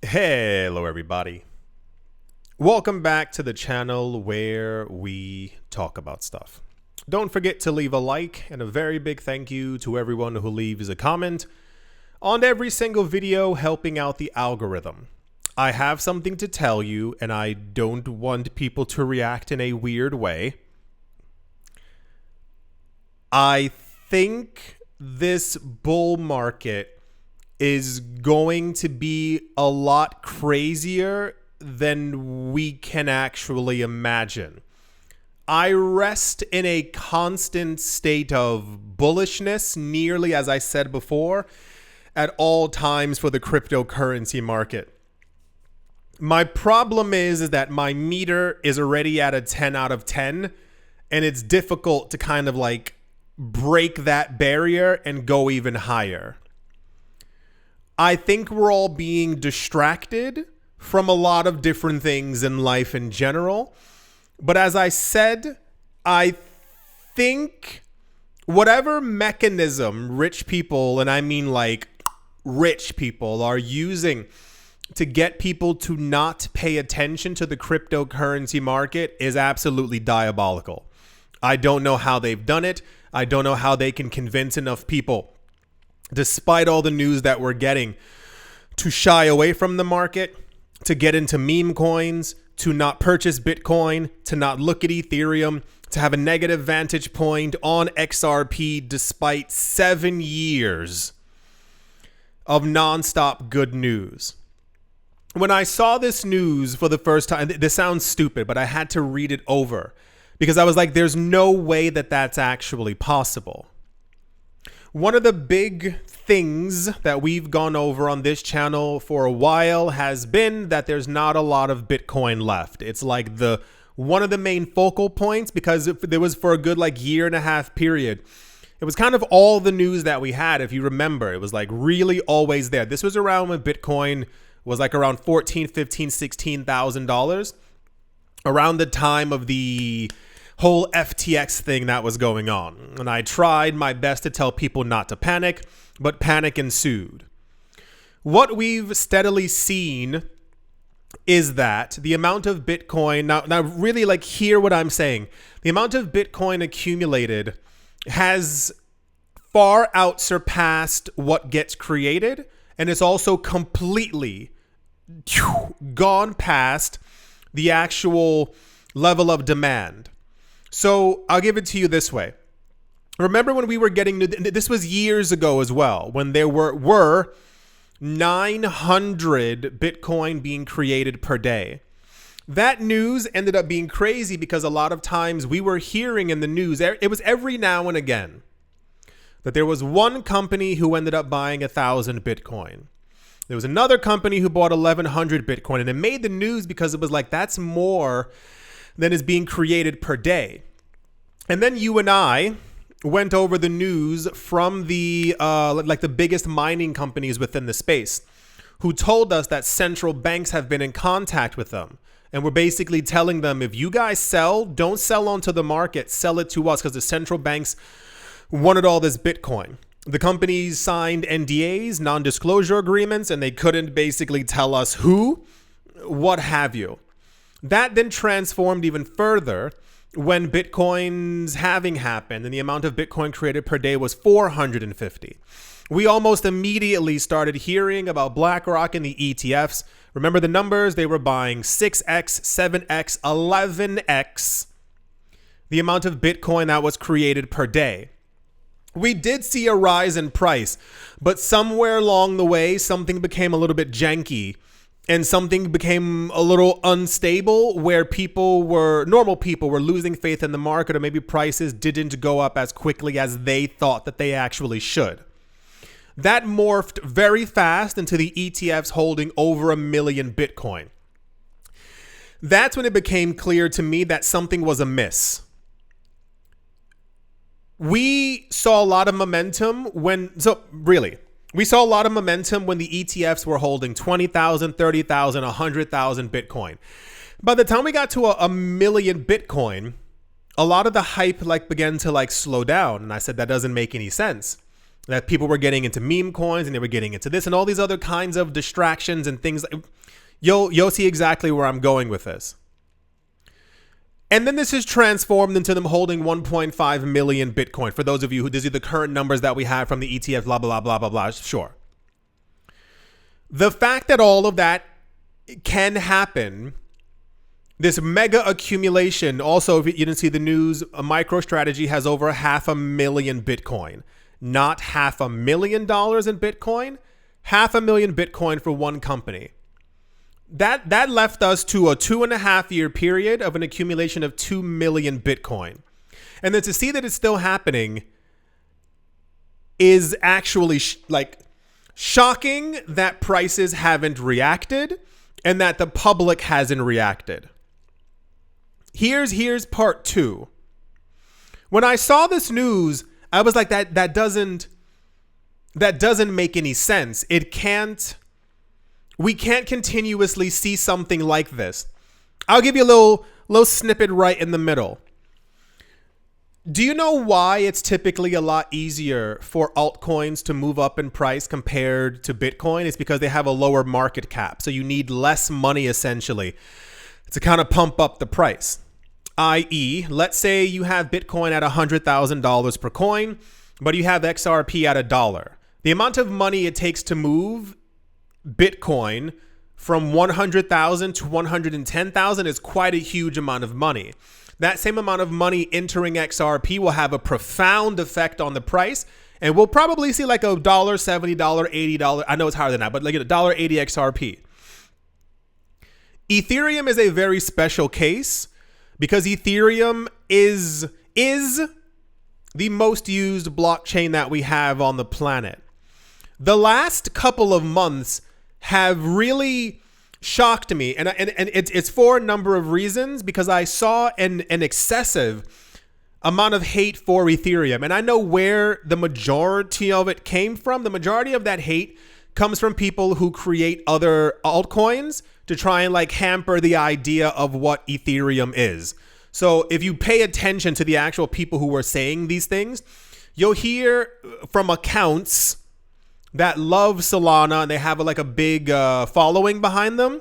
Hello everybody. Welcome back to the channel where we talk about stuff. Don't forget to leave a like and a very big thank you to everyone who leaves a comment on every single video helping out the algorithm. I have something to tell you and I don't want people to react in a weird way. I think this bull market is going to be a lot crazier than we can actually imagine. I rest in a constant state of bullishness, nearly as I said before, at all times for the cryptocurrency market. My problem is that my meter is already at a 10 out of 10, and it's difficult to kind of like break that barrier and go even higher. I think we're all being distracted from a lot of different things in life in general. But as I said, I think whatever mechanism rich people, and I mean like rich people, are using to get people to not pay attention to the cryptocurrency market is absolutely diabolical. I don't know how they've done it. I don't know how they can convince enough people, despite all the news that we're getting, to shy away from the market, to get into meme coins, to not purchase Bitcoin, to not look at Ethereum, to have a negative vantage point on XRP despite 7 years of nonstop good news. When I saw this news for the first time, this sounds stupid, but I had to read it over because I was like, there's no way that that's actually possible. One of the big things that we've gone over on this channel for a while has been that there's not a lot of Bitcoin left. It's like one of the main focal points because there was for a good like year and a half period. It was kind of all the news that we had. If you remember, it was like really always there. This was around when Bitcoin was like around $14,000, $15,000, $16,000, around the time of the whole FTX thing that was going on. And I tried my best to tell people not to panic, but panic ensued. What we've steadily seen is that the amount of Bitcoin, now really like hear what I'm saying, the amount of Bitcoin accumulated has far out surpassed what gets created. And it's also completely gone past the actual level of demand. So I'll give it to you this way. Remember when we were getting, this was years ago as well, when there were 900 Bitcoin being created per day. That news ended up being crazy because a lot of times we were hearing in the news, it was every now and again, that there was one company who ended up buying 1,000 Bitcoin. There was another company who bought 1,100 Bitcoin, and it made the news because it was like, that's more than is being created per day. And then you and I went over the news from the like the biggest mining companies within the space, who told us that central banks have been in contact with them. And we're basically telling them, if you guys sell, don't sell onto the market, sell it to us, because the central banks wanted all this Bitcoin. The companies signed NDAs, non-disclosure agreements, and they couldn't basically tell us who, what have you. That then transformed even further when Bitcoin's halving happened and the amount of Bitcoin created per day was 450. We almost immediately started hearing about BlackRock and the ETFs. Remember the numbers? They were buying 6x, 7x, 11x the amount of Bitcoin that was created per day. We did see a rise in price, but somewhere along the way, something became a little bit janky. And something became a little unstable where normal people were losing faith in the market, or maybe prices didn't go up as quickly as they thought that they actually should. That morphed very fast into the ETFs holding over 1 million Bitcoin. That's when it became clear to me that something was amiss. We saw a lot of momentum we saw a lot of momentum when the ETFs were holding 20,000, 30,000, 100,000 Bitcoin. By the time we got to a million Bitcoin, a lot of the hype began to slow down. And I said, that doesn't make any sense. that people were getting into meme coins and they were getting into this and all these other kinds of distractions and things. You'll see exactly where I'm going with this. And then this is transformed into them holding 1.5 million Bitcoin. For those of you who, these are the current numbers that we have from the ETF, blah, blah, blah, blah, blah. Sure. The fact that all of that can happen, this mega accumulation. Also, if you didn't see the news, a MicroStrategy has over 500,000 Bitcoin. Not $500,000 in Bitcoin, 500,000 Bitcoin for one company. That left us to a 2.5 year period of an accumulation of 2 million Bitcoin. And then to see that it's still happening is actually shocking that prices haven't reacted and that the public hasn't reacted. Here's part two. When I saw this news, I was like, that doesn't make any sense. We can't continuously see something like this. I'll give you a little snippet right in the middle. Do you know why it's typically a lot easier for altcoins to move up in price compared to Bitcoin? It's because they have a lower market cap. So you need less money essentially to kind of pump up the price. I.e., let's say you have Bitcoin at $100,000 per coin, but you have XRP at $1. The amount of money it takes to move Bitcoin from 100,000 to 110,000 is quite a huge amount of money. That same amount of money entering XRP will have a profound effect on the price, and we'll probably see like $1.70, $80. I know it's higher than that, but like $1.80 XRP. Ethereum is a very special case because Ethereum is the most used blockchain that we have on the planet. The last couple of months have really shocked me, and it's for a number of reasons, because I saw an excessive amount of hate for Ethereum, and I know where the majority of it came from. The majority of that hate comes from people who create other altcoins to try and like hamper the idea of what Ethereum is. So if you pay attention to the actual people who were saying these things, you'll hear from accounts that love Solana and they have like a big following behind them.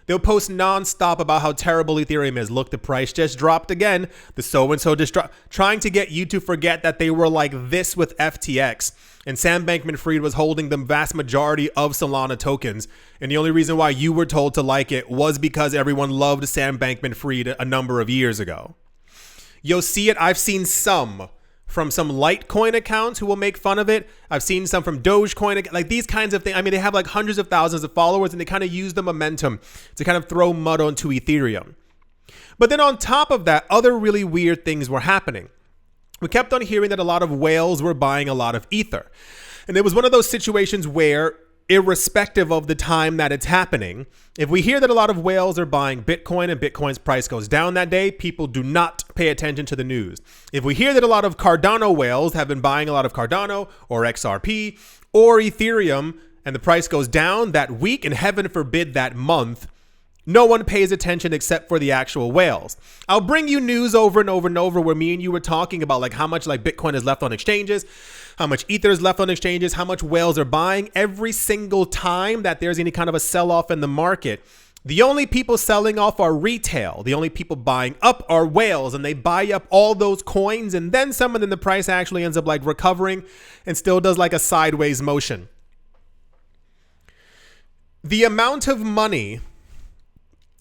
They'll post nonstop about how terrible Ethereum is. Look, the price just dropped again. The so-and-so just dropped. Trying to get you to forget that they were like this with FTX. And Sam Bankman-Fried was holding the vast majority of Solana tokens. And the only reason why you were told to like it was because everyone loved Sam Bankman-Fried a number of years ago. You'll see it. I've seen some from some Litecoin accounts who will make fun of it. I've seen some from Dogecoin, like these kinds of things. I mean, they have like hundreds of thousands of followers and they kind of use the momentum to kind of throw mud onto Ethereum. But then on top of that, other really weird things were happening. We kept on hearing that a lot of whales were buying a lot of Ether. And it was one of those situations where, irrespective of the time that it's happening, if we hear that a lot of whales are buying Bitcoin and Bitcoin's price goes down that day, people do not pay attention to the news. If we hear that a lot of Cardano whales have been buying a lot of Cardano or XRP or Ethereum and the price goes down that week, and heaven forbid that month, no one pays attention except for the actual whales. I'll bring you news over and over and over where me and you were talking about like how much like Bitcoin is left on exchanges, how much Ether is left on exchanges, how much whales are buying. Every single time that there's any kind of a sell-off in the market, the only people selling off are retail. The only people buying up are whales, and they buy up all those coins and then some, and then the price actually ends up like recovering and still does like a sideways motion. The amount of money,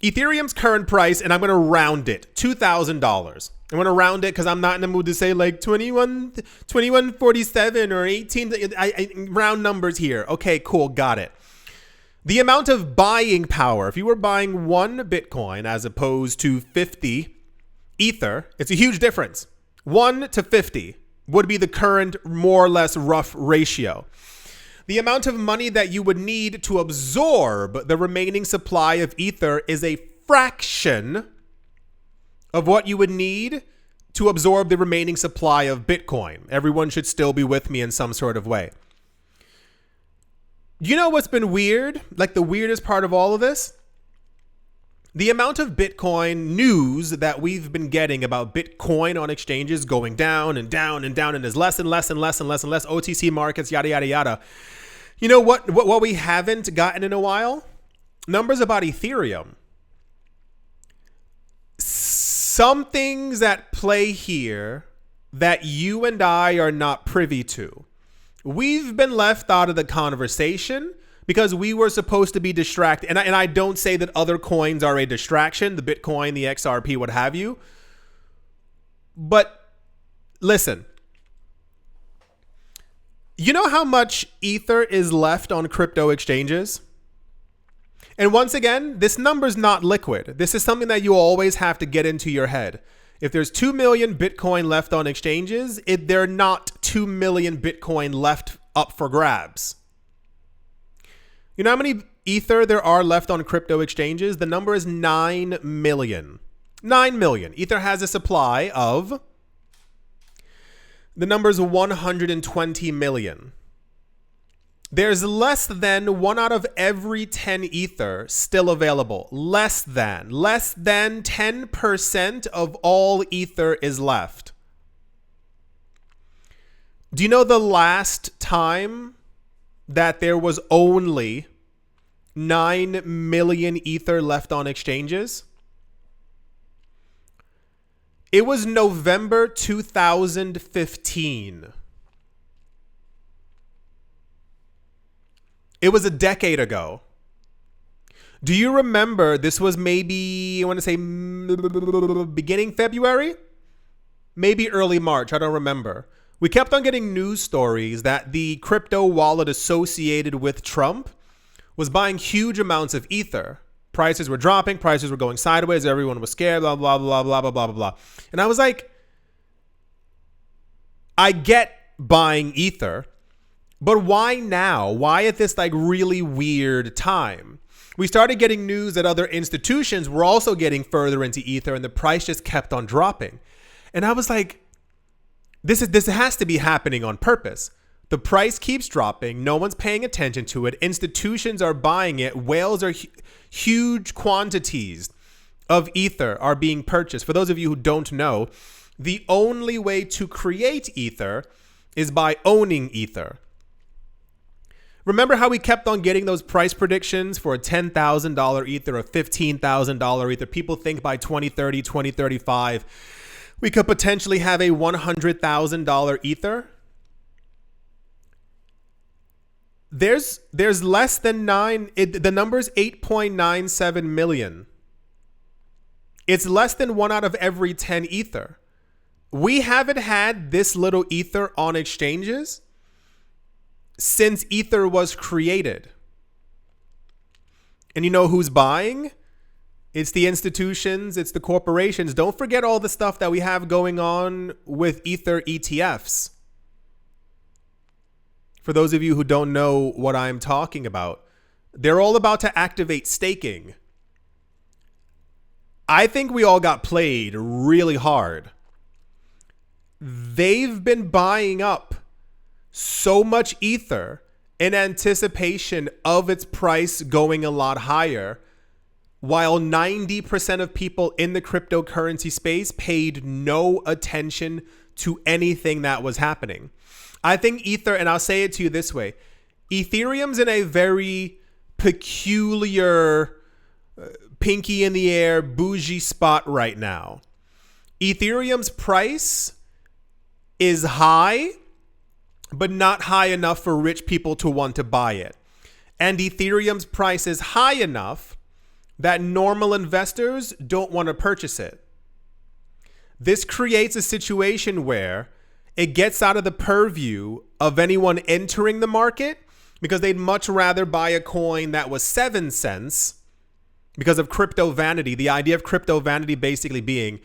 Ethereum's current price, and I'm going to round it, $2,000. I'm going to round it because I'm not in the mood to say like 2147 or 18. I round numbers here. Okay, cool. Got it. The amount of buying power, if you were buying 1 Bitcoin as opposed to 50 Ether, it's a huge difference. 1 to 50 would be the current more or less rough ratio. The amount of money that you would need to absorb the remaining supply of Ether is a fraction of what you would need to absorb the remaining supply of Bitcoin. Everyone should still be with me in some sort of way. You know what's been weird? Like the weirdest part of all of this? The amount of Bitcoin news that we've been getting about Bitcoin on exchanges going down and down and down, and there's less and less and less and less and less OTC markets, yada, yada, yada. You know what we haven't gotten in a while? Numbers about Ethereum. Some things at play here that you and I are not privy to. We've been left out of the conversation because we were supposed to be distracted. And I don't say that other coins are a distraction, the Bitcoin, the XRP, what have you. But listen, you know how much Ether is left on crypto exchanges? And once again, this number's not liquid. This is something that you always have to get into your head. If there's 2 million Bitcoin left on exchanges, they're not 2 million Bitcoin left up for grabs. You know how many Ether there are left on crypto exchanges? The number is 9 million. 9 million. Ether has a supply of, the number is 120 million. There's less than 1 out of every 10 Ether still available. Less than 10% of all Ether is left. Do you know the last time that there was only 9 million Ether left on exchanges? It was November 2015. It was a decade ago. Do you remember, this was maybe, I want to say beginning February? Maybe early March, I don't remember. We kept on getting news stories that the crypto wallet associated with Trump was buying huge amounts of Ether. Prices were dropping, prices were going sideways, everyone was scared, blah, blah, blah, blah, blah, blah, blah, blah. And I was like, I get buying Ether, but why now? Why at this like really weird time? We started getting news that other institutions were also getting further into Ether and the price just kept on dropping. And I was like, this has to be happening on purpose. The price keeps dropping. No one's paying attention to it. Institutions are buying it. Whales are huge quantities of Ether are being purchased. For those of you who don't know, the only way to create Ether is by owning Ether. Remember how we kept on getting those price predictions for a $10,000 Ether, a $15,000 Ether? People think by 2030, 2035, we could potentially have a $100,000 Ether. There's less than the number is 8.97 million. It's less than 1 out of every 10 Ether. We haven't had this little Ether on exchanges since Ether was created. And you know who's buying? It's the institutions, it's the corporations. Don't forget all the stuff that we have going on with Ether ETFs. For those of you who don't know what I'm talking about, they're all about to activate staking. I think we all got played really hard. They've been buying up so much Ether in anticipation of its price going a lot higher, while 90% of people in the cryptocurrency space paid no attention to anything that was happening. I think Ether, and I'll say it to you this way, Ethereum's in a very peculiar, pinky in the air, bougie spot right now. Ethereum's price is high, but not high enough for rich people to want to buy it. And Ethereum's price is high enough that normal investors don't want to purchase it. This creates a situation where it gets out of the purview of anyone entering the market because they'd much rather buy a coin that was 7 cents because of crypto vanity. The idea of crypto vanity basically being,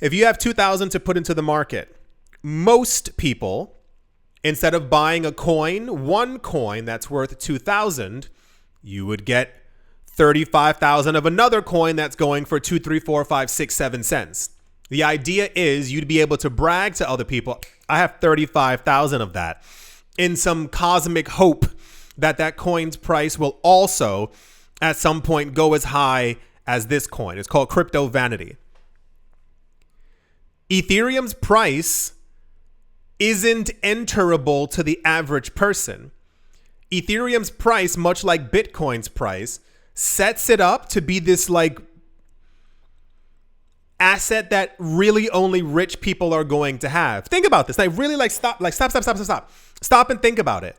if you have 2,000 to put into the market, most people, instead of buying a coin, one coin that's worth 2,000, you would get 35,000 of another coin that's going for 2, 3, 4, 5, 6, 7 cents. The idea is you'd be able to brag to other people, I have 35,000 of that, in some cosmic hope that that coin's price will also at some point go as high as this coin. It's called crypto vanity. Ethereum's price isn't enterable to the average person. Ethereum's price, much like Bitcoin's price, sets it up to be this like asset that really only rich people are going to have. Think about this. Stop and think about it.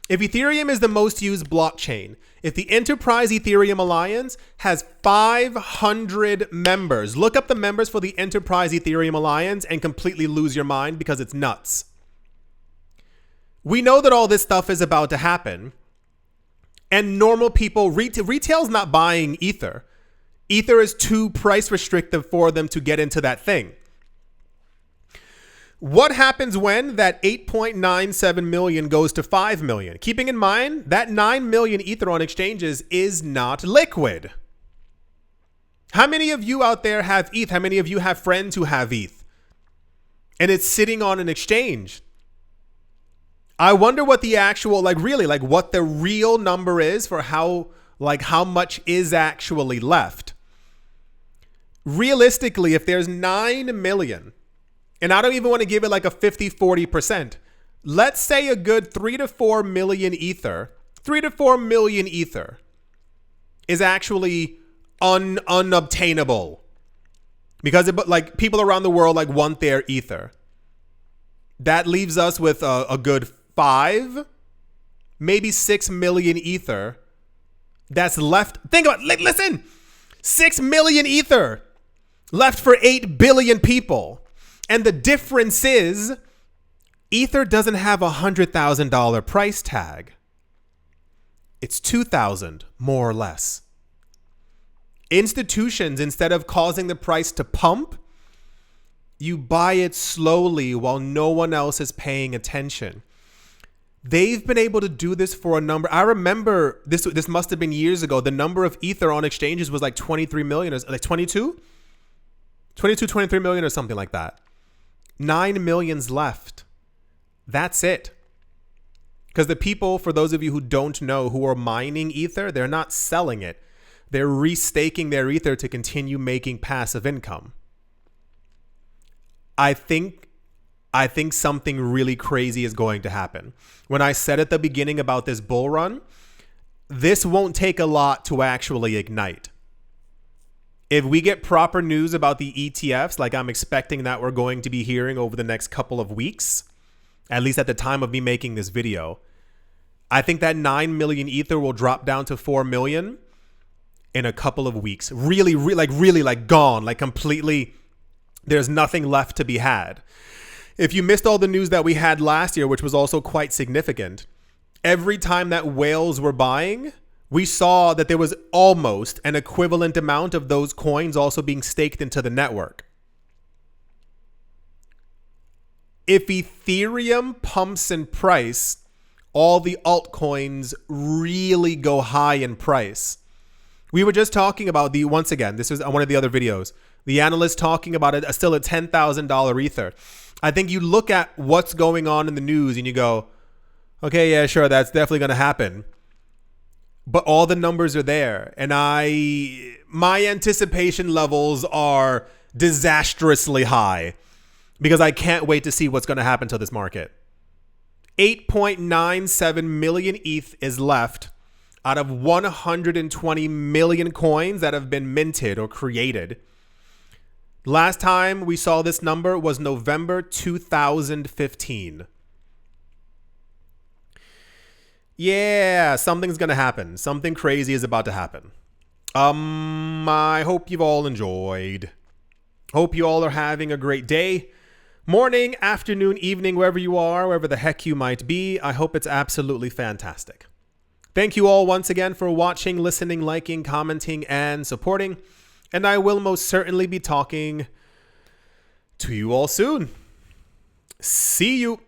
If Ethereum is the most used blockchain, if the Enterprise Ethereum Alliance has 500 members, look up the members for the Enterprise Ethereum Alliance and completely lose your mind because it's nuts. We know that all this stuff is about to happen, and normal people, retail's not buying Ether. Ether is too price restrictive for them to get into that thing. What happens when that 8.97 million goes to 5 million? Keeping in mind that 9 million Ether on exchanges is not liquid. How many of you out there have ETH? How many of you have friends who have ETH? And it's sitting on an exchange. I wonder what the actual, what the real number is for how much is actually left. Realistically, if there's 9 million, and I don't even want to give it like a 50-40%. Let's say a good 3 to 4 million Ether, 3 to 4 million Ether is actually unobtainable because people around the world want their Ether. That leaves us with a good 5, maybe 6 million Ether that's left. Think about it. Listen, 6 million Ether left for 8 billion people. And the difference is Ether doesn't have a $100,000 price tag. It's 2,000, more or less. Institutions, instead of causing the price to pump, you buy it slowly while no one else is paying attention. They've been able to do this for a number. I remember this must have been years ago. The number of Ether on exchanges was like 23 million, or like 22, 23 million or something like that. 9 million's left. That's it. Because the people, for those of you who don't know, who are mining Ether, they're not selling it. They're restaking their Ether to continue making passive income. I think something really crazy is going to happen. When I said at the beginning about this bull run, this won't take a lot to actually ignite. If we get proper news about the ETFs, like I'm expecting that we're going to be hearing over the next couple of weeks, at least at the time of me making this video, I think that 9 million Ether will drop down to 4 million in a couple of weeks. Really gone, like completely. There's nothing left to be had. If you missed all the news that we had last year, which was also quite significant, every time that whales were buying, we saw that there was almost an equivalent amount of those coins also being staked into the network. If Ethereum pumps in price, all the altcoins really go high in price. We were just talking about once again, this is one of the other videos, the analyst talking about it, still a $10,000 Ether. I think you look at what's going on in the news and you go, okay, yeah, sure, that's definitely going to happen. But all the numbers are there. And my anticipation levels are disastrously high because I can't wait to see what's going to happen to this market. 8.97 million ETH is left out of 120 million coins that have been minted or created. Last time we saw this number was November 2015. Yeah, something's going to happen. Something crazy is about to happen. I hope you've all enjoyed. Hope you all are having a great day. Morning, afternoon, evening, wherever you are, wherever the heck you might be. I hope it's absolutely fantastic. Thank you all once again for watching, listening, liking, commenting, and supporting. And I will most certainly be talking to you all soon. See you.